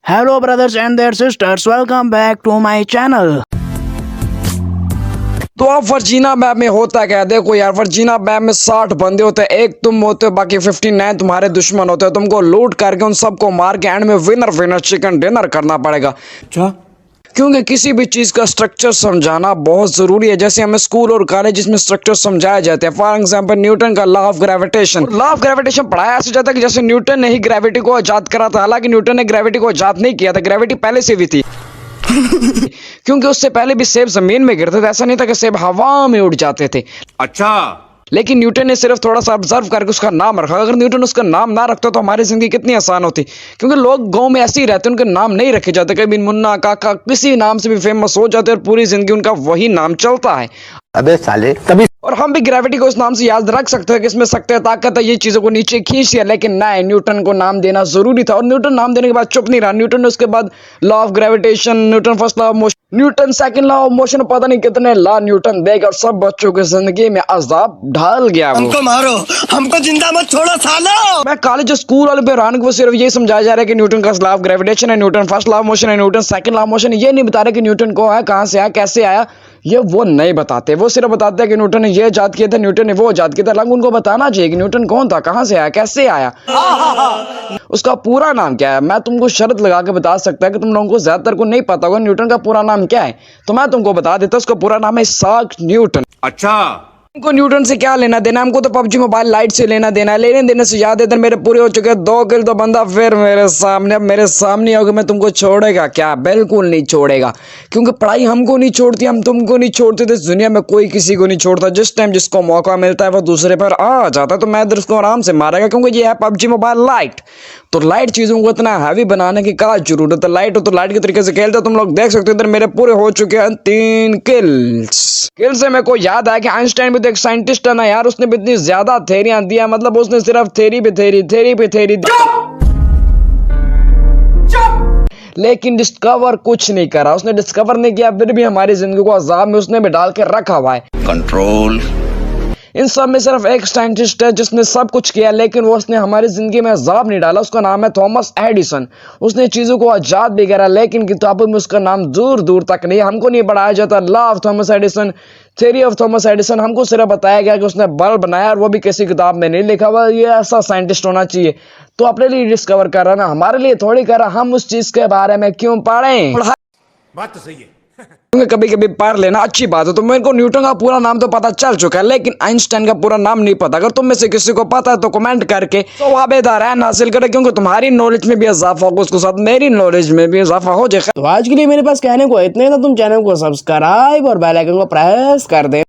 Hello brothers and their sisters, welcome back to my channel. तो अब Virginia map में होता क्या है? देखो यार, वर्जीना मैप में 60 बंदे होते हैं, एक तुम होते हो, बाकी 59 तुम्हारे दुश्मन होते हैं। तुमको लूट करके उन सबको मार के एंड में विनर चिकन डिनर करना पड़ेगा। अच्छा, क्योंकि किसी भी चीज़ का स्ट्रक्चर समझाना बहुत ज़रूरी है। जैसे हमें स्कूल और कॉलेज में स्ट्रक्चर समझाए जाते हैं। फॉर एग्जांपल न्यूटन का लॉ ऑफ ग्रेविटेशन पढ़ाया ऐसे जाता है कि जैसे न्यूटन ने ही ग्रेविटी को ईजाद करा था। हालांकि न्यूटन ने ग्रेविटी को ईजाद नहीं किया था, ग्रेविटी पहले से भी थी। क्योंकि उससे पहले भी सेब जमीन में गिरते थे, ऐसा नहीं था कि सेब हवा में उड़ जाते थे। अच्छा, लेकिन न्यूटन ने सिर्फ थोड़ा सा ऑब्जर्व करके उसका नाम रखा। अगर न्यूटन उसका नाम ना रखता तो हमारी जिंदगी कितनी आसान होती। क्योंकि लोग गांव में ऐसे ही रहते, उनके नाम नहीं रखे जाते। कभी मुन्ना, काका, किसी नाम से भी फेमस हो जाते और पूरी जिंदगी उनका वही नाम चलता है। अबे साले तभी। और हम भी ग्रेविटी को इस नाम से याद रख सकते हैं कि इसमें शक्ति है, ताकत है, ये चीजों को नीचे खींच दिया। लेकिन नहीं, न्यूटन को नाम देना जरूरी था। और न्यूटन नाम देने के बाद चुप नहीं रहा। न्यूटन ने उसके बाद law of gravitation, Newton first law of motion, Newton second law of motion, पता नहीं कितने लॉ न्यूटन देगा। और सब बच्चों की जिंदगी में अजाब ढाल गया। हमको मारो, हमको जिंदा मत छोड़ो सालो। मैं कॉलेज स्कूल वाले पे हैरान को सिर्फ ये समझाया जा रहा है कि न्यूटन का लॉ ऑफ ग्रेविटेशन है, Newton first law of motion है, Newton second law of motion है। ये नहीं बता रहे कि न्यूटन को है, कहां से आया, कैसे आया, ये वो नहीं बताते। वो सिर्फ बताते हैं कि न्यूटन ने ये इजाद किया था, न्यूटन ने वो इजाद किया था। हालांकि उनको बताना चाहिए कि न्यूटन कौन था, कहां से आया, कैसे आया, उसका पूरा नाम क्या है। मैं तुमको शर्त लगा के बता सकता है कि तुम लोगों को ज्यादातर को नहीं पता होगा न्यूटन का पूरा नाम क्या है। तो मैं तुमको बता देता, उसका पूरा नाम है आइजैक न्यूटन। अच्छा, हमको न्यूटन से क्या लेना देना, हमको तो पबजी मोबाइल लाइट से लेना देना है। लेने देने से याद है, मेरे पूरे हो चुके 2 किल। तो बंदा फिर मेरे सामने, अब मेरे सामने होगा, मैं तुमको छोड़ेगा क्या? बिल्कुल नहीं छोड़ेगा। क्योंकि पढ़ाई हमको नहीं छोड़ती, हम तुमको नहीं छोड़ते थे। इस दुनिया में कोई किसी को नहीं छोड़ता। जिस टाइम जिसको मौका मिलता है वो दूसरे पर आ जाता है। तो मैं इधर उसको आराम से मारेगा, क्योंकि ये है पबजी मोबाइल लाइट। तो लाइट चीजों को इतना हैवी बनाने की क्या जरूरत है? लाइट हो तो लाइट के तरीके से खेलते। तुम लोग देख सकते हो, इधर मेरे पूरे हो चुके हैं 3 किल्स। किल से मेरे को याद आया कि आइंस्टाइन भी तो एक साइंटिस्ट है ना यार। उसने भी इतनी ज्यादा थेरियां दिया, मतलब उसने सिर्फ थेरी पे थेरी लेकिन डिस्कवर कुछ नहीं करा। उसने डिस्कवर नहीं किया, फिर भी हमारी जिंदगी को अजाब में उसने भी डाल के रखा हुआ है। कंट्रोल। इन सब में सिर्फ एक साइंटिस्ट है जिसने सब कुछ किया, लेकिन वो उसने हमारी जिंदगी में अजाब नहीं डाला। उसका नाम है थॉमस एडिसन। उसने चीजों को आजाद भी करा, लेकिन किताबों में उसका नाम दूर दूर तक नहीं। हमको नहीं पढ़ाया जाता law of Thomas Edison, theory of Thomas Edison. हमको सिर्फ बताया गया कि उसने बल्ब बनाया, और वो भी किसी किताब में नहीं लिखा हुआ। ये ऐसा साइंटिस्ट होना चाहिए। तो अपने लिए डिस्कवर कर रहा ना, हमारे लिए थोड़ी कर रहा। हम उस चीज के बारे में क्यों पढ़ें? बात तो सही है। क्योंकि कभी कभी पढ़ लेना अच्छी बात है। तो मेरे को न्यूटन का पूरा नाम तो पता चल चुका है, लेकिन आइंस्टाइन का पूरा नाम नहीं पता। अगर तुम में से किसी को पता है तो कमेंट करके तो आबेदारान हासिल करें, क्योंकि तुम्हारी नॉलेज में भी इजाफा होगा, उसके साथ मेरी नॉलेज में भी इजाफा हो जाएगा। तो आज के लिए मेरे पास कहने को इतने, तो तुम चैनल को सब्सक्राइब और बेल आइकन को प्रेस कर दे।